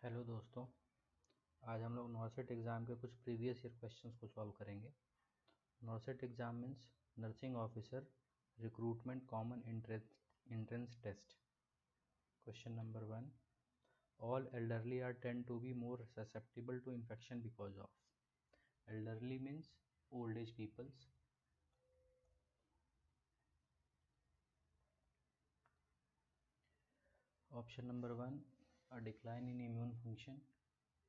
Hello दोस्तों, आज हम लोग नॉर्सेट एग्ज़ाम के कुछ प्रीवियस ईयर क्वेश्चंस को सॉल्व करेंगे। NORCET exam means nursing officer recruitment common entrance test. Question number 1, all elderly are tend to be more susceptible to infection because of. Elderly means old age peoples. Option number 1, a decline in immune function.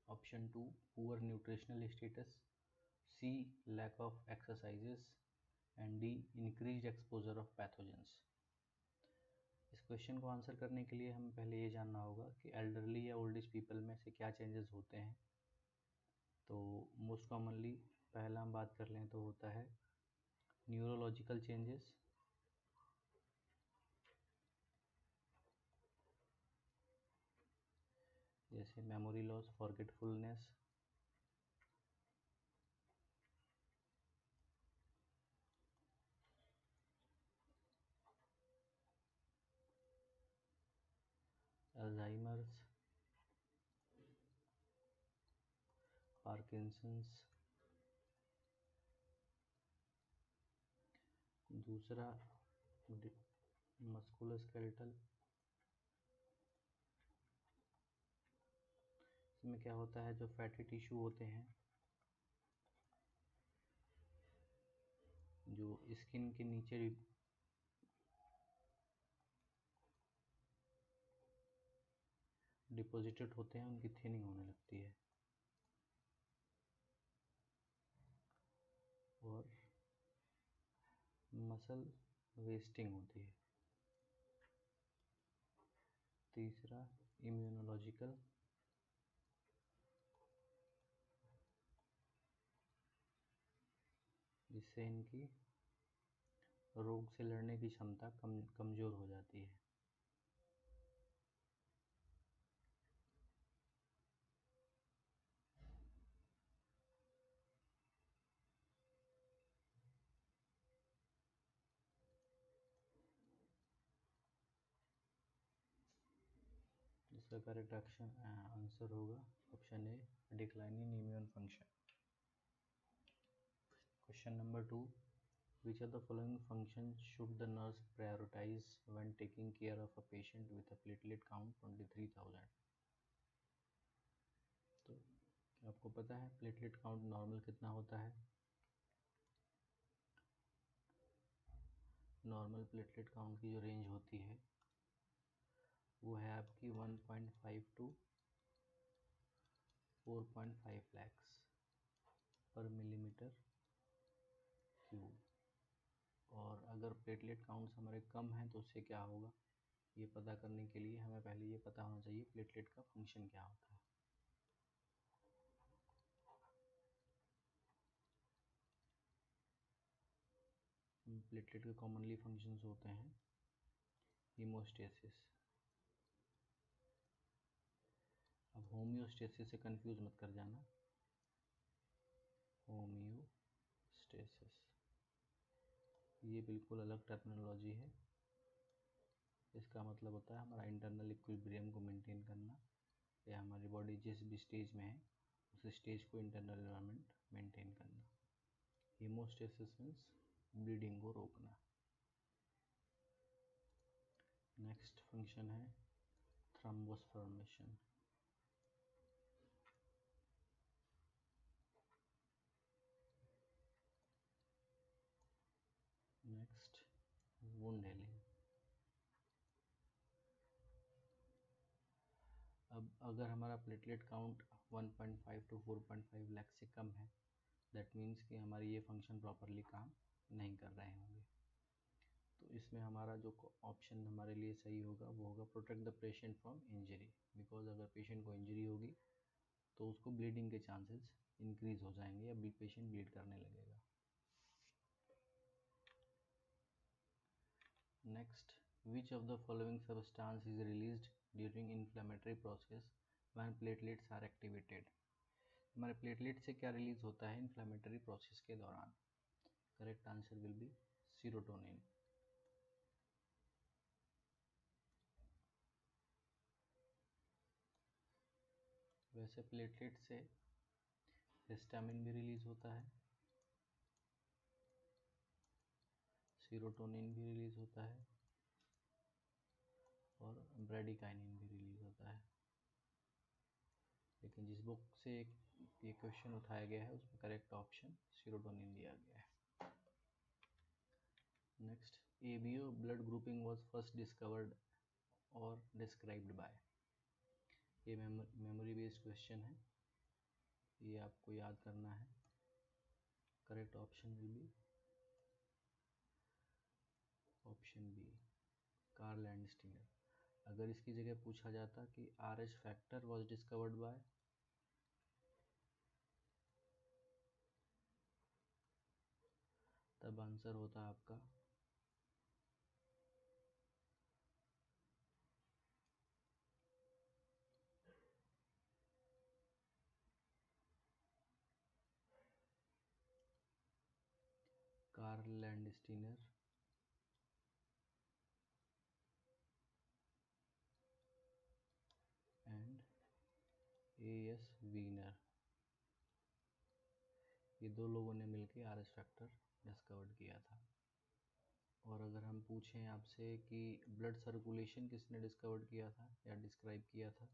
Option 2, poor nutritional status. C, lack of exercises. And D, increased exposure of pathogens. इस question को answer करने के लिए हमें पहले ये जानना होगा कि एल्डरली या ओल्ड एज पीपल में से क्या चेंजेस होते हैं। तो मोस्ट कॉमनली पहला हम बात कर लें तो होता है न्यूरोलॉजिकल चेंजेस, जैसे memory loss, forgetfulness, Alzheimer's, Parkinson's. दूसरा मस्कुलोस्केलेटल, इसमें क्या होता है, जो फैटी टिश्यू होते हैं जो स्किन के नीचे डिपॉजिटेड होते हैं, उनकी थिनिंग होने लगती है। और मसल वेस्टिंग होती है। तीसरा इम्यूनोलॉजिकल, जिससे इनकी रोग से लड़ने की क्षमता कमज़ोर हो जाती है। इसका करेक्ट आंसर होगा option A, decline in immune function. Question number 2, which of the following functions should the nurse prioritize when taking care of a patient with a platelet count 23,000? तो आपको पता है प्लेटलेट काउंट नॉर्मल कितना होता है। Normal platelet count की जो range होती है वो है आपकी 1.5 टू 4.5 लैक्स पर मिलीमीटर क्यूब। और अगर प्लेटलेट काउंट्स हमारे कम हैं तो उससे क्या होगा, ये पता करने के लिए हमें पहले ये पता होना चाहिए प्लेटलेट का फंक्शन क्या होता है। प्लेटलेट के कॉमनली फंक्शंस होते हैं हीमोस्टेसिस। अब होम्योस्टेसिस से कंफ्यूज मत कर जाना, होम्योस्टेसिस ये बिल्कुल अलग टर्मिनोलॉजी है। इसका मतलब होता है हमारा इंटरनल इक्विलिब्रियम को मेंटेन करना, या हमारी बॉडी जिस भी स्टेज में है उस स्टेज को इंटरनल एनवायरनमेंट मेंटेन करना। हीमोस्टेसिस मीन्स ब्लीडिंग को रोकना। नेक्स्ट फंक्शन है thrombus formation. Next wound healing. अब अगर हमारा प्लेटलेट काउंट 1.5 टू 4.5 लाख से कम है, दैट मीन्स कि हमारी ये फंक्शन प्रॉपरली काम नहीं कर रहे होंगे। तो इसमें हमारा जो ऑप्शन हमारे लिए सही होगा वो होगा protect the patient from injury. Because अगर पेशेंट को इंजरी होगी तो उसको ब्लीडिंग के चांसेस इंक्रीज हो जाएंगे या पेशेंट ब्लीड करने लगेगा। Next, which of the following substance is released during inflammatory process when platelets are activated. हमारे प्लेटलेट से क्या रिलीज होता है इन्फ्लेमेटरी प्रोसेस के दौरान। Correct answer will be serotonin. वैसे प्लेटलेट से हिस्टामिन भी रिलीज होता है, सीरोटोनिन भी रिलीज होता है और ब्रेडिकाइनिन भी रिलीज होता है। लेकिन जिस बुक से ये क्वेश्चन उठाया गया है उसमें करेक्ट ऑप्शन सीरोटोनिन दिया गया है। Next, ABO blood grouping was first discovered और डिस्क्राइब्ड बाय। ये मेमोरी बेस्ड क्वेश्चन है, ये आपको याद करना है। Correct option will be option B, Karl Landsteiner. अगर इसकी जगह पूछा जाता कि RH factor was discovered by, तब आंसर होता आपका Karl Landsteiner and AS Wiener. ये दो लोगों ने मिलकर RH फैक्टर डिस्कवर्ड किया था। और अगर हम पूछें आपसे कि ब्लड सर्कुलेशन किसने डिस्कवर्ड किया था या डिस्क्राइब किया था,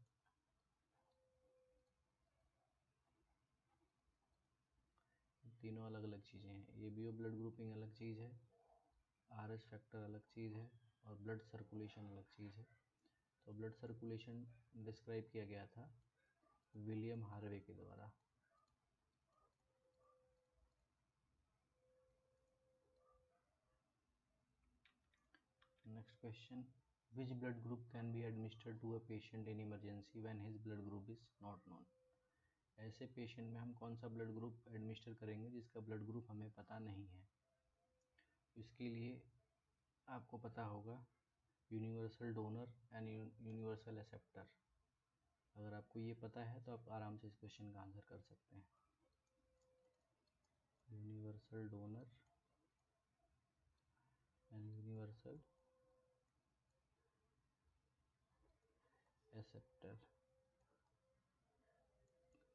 तीनों अलग अलग चीज़ें हैं। ABO ब्लड ग्रुपिंग अलग चीज़ है, RH फैक्टर अलग चीज़ है और ब्लड सर्कुलेशन अलग चीज़ है। तो ब्लड सर्कुलेशन डिस्क्राइब किया गया था विलियम हार्वे के द्वारा। Next question, which blood group can be administered to a patient in emergency when his blood group is not known. ऐसे पेशेंट में हम कौन सा ब्लड ग्रुप एडमिनिस्टर करेंगे जिसका ब्लड ग्रुप हमें पता नहीं है। इसके लिए आपको पता होगा universal donor and universal acceptor. अगर आपको ये पता है तो आप आराम से इस क्वेश्चन का आंसर कर सकते हैं। Universal donor and universal acceptor.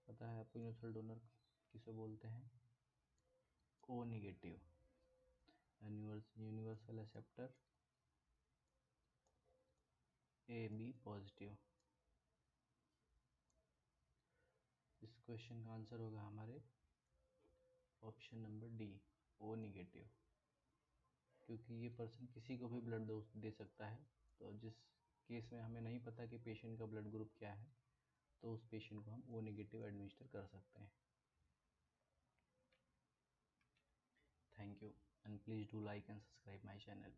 पता है आपको यूनिवर्सल डोनर किसे बोलते हैं? O negative. Universal acceptor AB positive. इस क्वेश्चन का आंसर होगा हमारे option number D, O negative. क्योंकि ये पर्सन किसी को भी ब्लड दे सकता है, तो जिस केस में हमें नहीं पता कि पेशेंट का ब्लड ग्रुप क्या है तो उस पेशेंट को हम O नेगेटिव एडमिनिस्टर कर सकते हैं। Thank you and please do like and subscribe my channel.